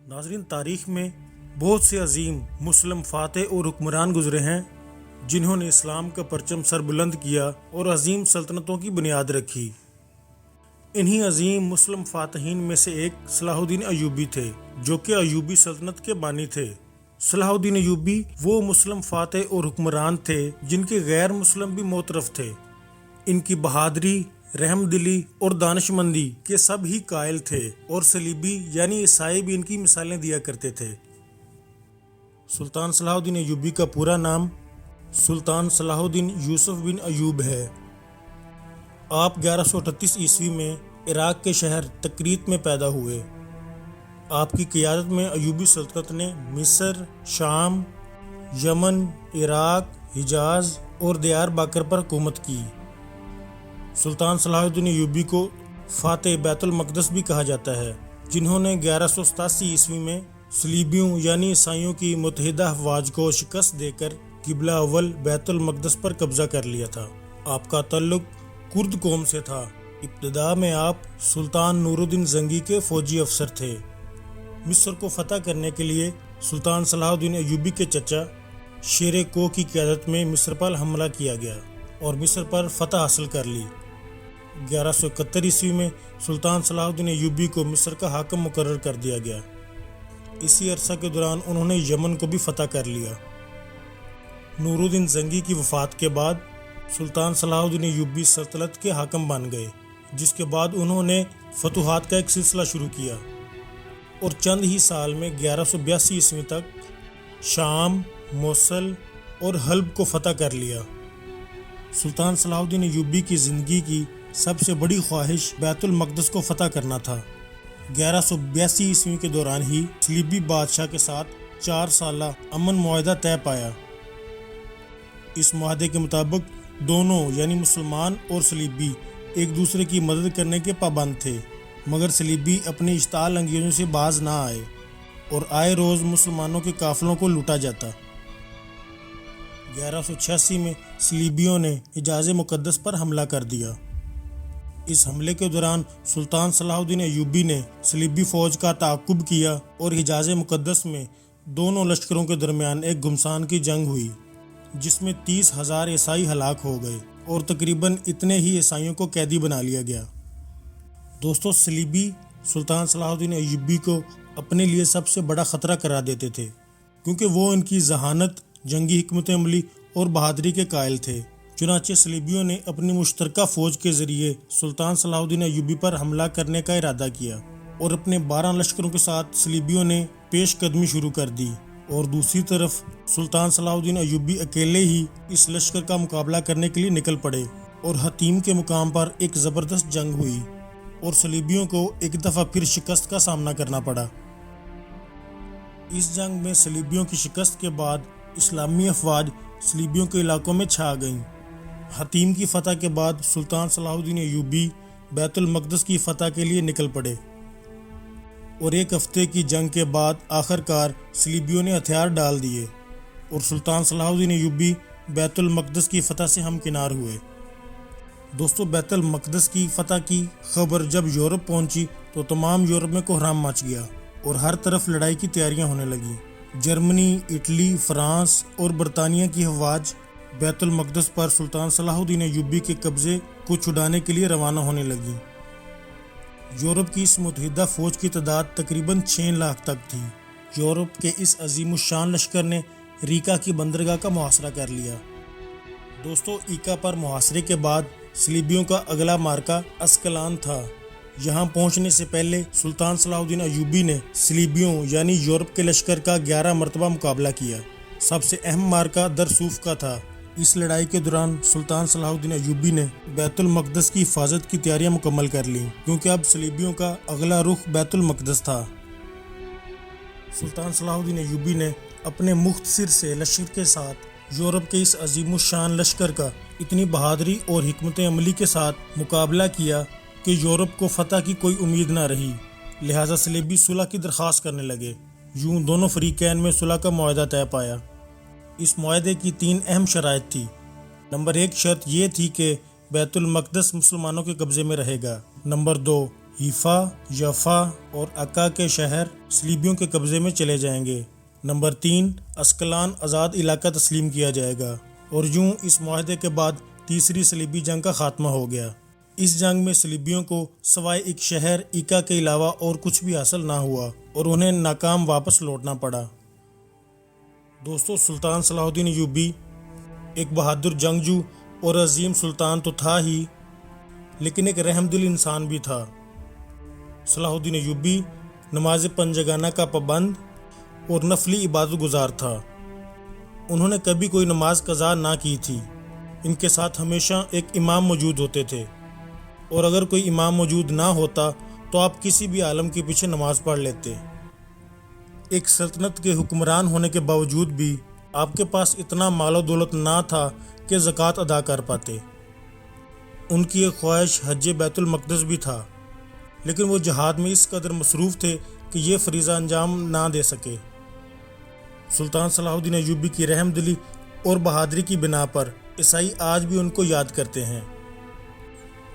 ناظرین، تاریخ میں بہت سے عظیم مسلم فاتح اور حکمران گزرے ہیں جنہوں نے اسلام کا پرچم سر بلند کیا اور عظیم سلطنتوں کی بنیاد رکھی۔ انہی عظیم مسلم فاتحین میں سے ایک صلاح الدین ایوبی تھے، جو کہ ایوبی سلطنت کے بانی تھے۔ صلاح الدین ایوبی وہ مسلم فاتح اور حکمران تھے جن کے غیر مسلم بھی معترف تھے۔ ان کی بہادری، رحم دلی اور دانش مندی کے سب ہی قائل تھے، اور صلیبی یعنی عیسائی بھی ان کی مثالیں دیا کرتے تھے۔ سلطان صلاح الدین ایوبی کا پورا نام سلطان صلاح الدین یوسف بن ایوب ہے۔ آپ 1138 عیسوی میں عراق کے شہر تکریت میں پیدا ہوئے۔ آپ کی قیادت میں ایوبی سلطنت نے مصر، شام، یمن، عراق، حجاز اور دیار باکر پر حکومت کی۔ سلطان صلاح الدین ایوبی کو فاتح بیت المقدس بھی کہا جاتا ہے، جنہوں نے 1187 عیسوی میں صلیبیوں یعنی عیسائیوں کی متحدہ افواج کو شکست دے کر قبلہ اول بیت المقدس پر قبضہ کر لیا تھا۔ آپ کا تعلق کرد قوم سے تھا۔ ابتدا میں آپ سلطان نور الدین زنگی کے فوجی افسر تھے۔ مصر کو فتح کرنے کے لیے سلطان صلاح الدین ایوبی کے چچا شیر کو کی قیادت میں مصر پر حملہ کیا گیا اور مصر پر فتح حاصل کر لی۔ 1171 عیسوی میں سلطان صلاح الدین ایوبی کو مصر کا حاکم مقرر کر دیا گیا۔ اسی عرصہ کے دوران انہوں نے یمن کو بھی فتح کر لیا۔ نور الدین زنگی کی وفات کے بعد سلطان صلاح الدین ایوبی سلطنت کے حاکم بن گئے، جس کے بعد انہوں نے فتوحات کا ایک سلسلہ شروع کیا اور چند ہی سال میں 1182 عیسوی تک شام، موصل اور حلب کو فتح کر لیا۔ سلطان صلاح الدین ایوبی کی زندگی کی سب سے بڑی خواہش بیت المقدس کو فتح کرنا تھا۔ 1182 عیسوی کے دوران ہی صلیبی بادشاہ کے ساتھ 4 سالہ امن معاہدہ طے پایا۔ اس معاہدے کے مطابق دونوں یعنی مسلمان اور صلیبی ایک دوسرے کی مدد کرنے کے پابند تھے، مگر صلیبی اپنے اشتعال انگیزوں سے باز نہ آئے اور آئے روز مسلمانوں کے قافلوں کو لوٹا جاتا۔ 1186 میں صلیبیوں نے حجاز مقدس پر حملہ کر دیا۔ اس حملے کے دوران سلطان صلاح الدین ایوبی نے صلیبی فوج کا تعاقب کیا اور حجاز مقدس میں دونوں لشکروں کے درمیان ایک گھمسان کی جنگ ہوئی، جس میں 30,000 عیسائی ہلاک ہو گئے اور تقریباً اتنے ہی عیسائیوں کو قیدی بنا لیا گیا۔ دوستو، صلیبی سلطان صلاح الدین ایوبی کو اپنے لیے سب سے بڑا خطرہ قرار دیتے تھے، کیونکہ وہ ان کی ذہانت، جنگی حکمت عملی اور بہادری کے قائل تھے۔ چنانچہ صلیبیوں نے اپنی مشترکہ فوج کے ذریعے سلطان صلاح الدین ایوبی پر حملہ کرنے کا ارادہ کیا اور اپنے 12 لشکروں کے ساتھ صلیبیوں نے پیش قدمی شروع کر دی، اور دوسری طرف سلطان صلاح الدین ایوبی اکیلے ہی اس لشکر کا مقابلہ کرنے کے لیے نکل پڑے اور حطیم کے مقام پر ایک زبردست جنگ ہوئی اور صلیبیوں کو ایک دفعہ پھر شکست کا سامنا کرنا پڑا۔ اس جنگ میں صلیبیوں کی شکست کے بعد اسلامی افواج صلیبیوں کے علاقوں میں چھا گئیں۔ حطیم کی فتح کے بعد سلطان صلاح الدین ایوبی بیت المقدس کی فتح کے لیے نکل پڑے، اور ایک ہفتے کی جنگ کے بعد آخرکار صلیبیوں نے ہتھیار ڈال دیے اور سلطان صلاح الدین ایوبی بیت المقدس کی فتح سے ہمکنار ہوئے۔ دوستو، بیت المقدس کی فتح کی خبر جب یورپ پہنچی تو تمام یورپ میں کوہرام مچ گیا اور ہر طرف لڑائی کی تیاریاں ہونے لگیں۔ جرمنی، اٹلی، فرانس اور برطانیہ کی افواج بیت المقدس پر سلطان صلاح الدین ایوبی کے قبضے کو چھڑانے کے لیے روانہ ہونے لگیں۔ یورپ کی اس متحدہ فوج کی تعداد تقریباً 6 لاکھ تک تھی۔ یورپ کے اس عظیم الشان لشکر نے ریکا کی بندرگاہ کا محاصرہ کر لیا۔ دوستو، ایکا پر محاصرے کے بعد صلیبیوں کا اگلا مارکہ اسکلان تھا۔ یہاں پہنچنے سے پہلے سلطان صلاح الدین ایوبی نے صلیبیوں یعنی یورپ کے لشکر کا 11 مرتبہ مقابلہ کیا۔ سب سے اہم مارکہ درسوف کا تھا۔ اس لڑائی کے دوران سلطان صلاح الدین ایوبی نے بیت المقدس کی حفاظت کی تیاریاں مکمل کر لیں، کیونکہ اب صلیبیوں کا اگلا رخ بیت المقدس تھا۔ سلطان صلاح الدین ایوبی نے اپنے مختصر سے لشکر کے ساتھ یورپ کے اس عظیم الشان لشکر کا اتنی بہادری اور حکمت عملی کے ساتھ مقابلہ کیا کہ یورپ کو فتح کی کوئی امید نہ رہی، لہٰذا صلیبی صلح کی درخواست کرنے لگے۔ یوں دونوں فریقین میں صلح کا معاہدہ طے پایا۔ اس معاہدے کی 3 اہم شرائط تھی۔ نمبر 1 شرط یہ تھی کہ بیت المقدس مسلمانوں کے قبضے میں رہے گا۔ نمبر 2 حیفا، یافا اور عکا کے شہر صلیبیوں کے قبضے میں چلے جائیں گے۔ نمبر 3، اسکلان آزاد علاقہ تسلیم کیا جائے گا، اور یوں اس معاہدے کے بعد تیسری صلیبی جنگ کا خاتمہ ہو گیا۔ اس جنگ میں صلیبیوں کو سوائے ایک شہر عکا کے علاوہ اور کچھ بھی حاصل نہ ہوا اور انہیں ناکام واپس لوٹنا پڑا۔ دوستو، سلطان صلاح الدین ایوبی ایک بہادر جنگجو اور عظیم سلطان تو تھا ہی، لیکن ایک رحم دل انسان بھی تھا۔ صلاح الدین ایوبی نماز پنجگانہ کا پابند اور نفلی عبادت گزار تھا۔ انہوں نے کبھی کوئی نماز قضا نہ کی تھی۔ ان کے ساتھ ہمیشہ ایک امام موجود ہوتے تھے، اور اگر کوئی امام موجود نہ ہوتا تو آپ کسی بھی عالم کے پیچھے نماز پڑھ لیتے۔ ایک سلطنت کے حکمران ہونے کے باوجود بھی آپ کے پاس اتنا مال و دولت نہ تھا کہ زکوٰۃ ادا کر پاتے۔ ان کی ایک خواہش حج بیت المقدس بھی تھا، لیکن وہ جہاد میں اس قدر مصروف تھے کہ یہ فریضہ انجام نہ دے سکے۔ سلطان صلاح الدین ایوبی کی رحم دلی اور بہادری کی بنا پر عیسائی آج بھی ان کو یاد کرتے ہیں۔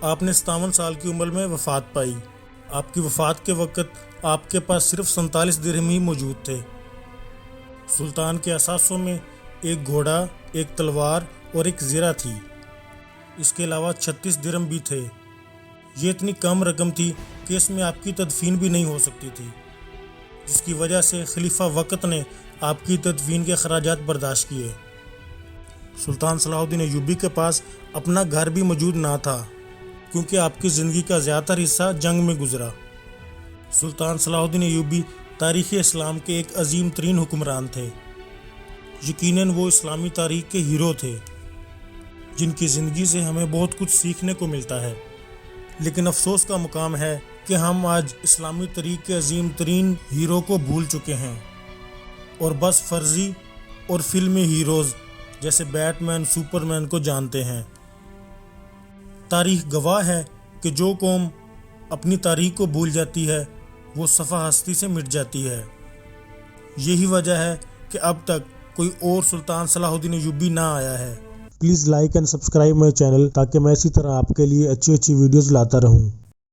آپ نے 57 سال کی عمر میں وفات پائی۔ آپ کی وفات کے وقت آپ کے پاس صرف 47 درہم ہی موجود تھے۔ سلطان کے اثاثوں میں ایک گھوڑا، ایک تلوار اور ایک زرہ تھی۔ اس کے علاوہ 36 درہم بھی تھے۔ یہ اتنی کم رقم تھی کہ اس میں آپ کی تدفین بھی نہیں ہو سکتی تھی، جس کی وجہ سے خلیفہ وقت نے آپ کی تدفین کے اخراجات برداشت کیے۔ سلطان صلاح الدین ایوبی کے پاس اپنا گھر بھی موجود نہ تھا، کیونکہ آپ کی زندگی کا زیادہ تر حصہ جنگ میں گزرا۔ سلطان صلاح الدین ایوبی تاریخ اسلام کے ایک عظیم ترین حکمران تھے۔ یقیناً وہ اسلامی تاریخ کے ہیرو تھے، جن کی زندگی سے ہمیں بہت کچھ سیکھنے کو ملتا ہے۔ لیکن افسوس کا مقام ہے کہ ہم آج اسلامی تاریخ کے عظیم ترین ہیرو کو بھول چکے ہیں، اور بس فرضی اور فلمی ہیروز جیسے بیٹ مین، سپر مین کو جانتے ہیں۔ تاریخ گواہ ہے کہ جو قوم اپنی تاریخ کو بھول جاتی ہے وہ صفحہ ہستی سے مٹ جاتی ہے۔ یہی وجہ ہے کہ اب تک کوئی اور سلطان صلاح الدین ایوبی نہ آیا ہے۔ Please like and subscribe my channel, تاکہ میں اسی طرح آپ کے لیے اچھی ویڈیوز لاتا رہوں۔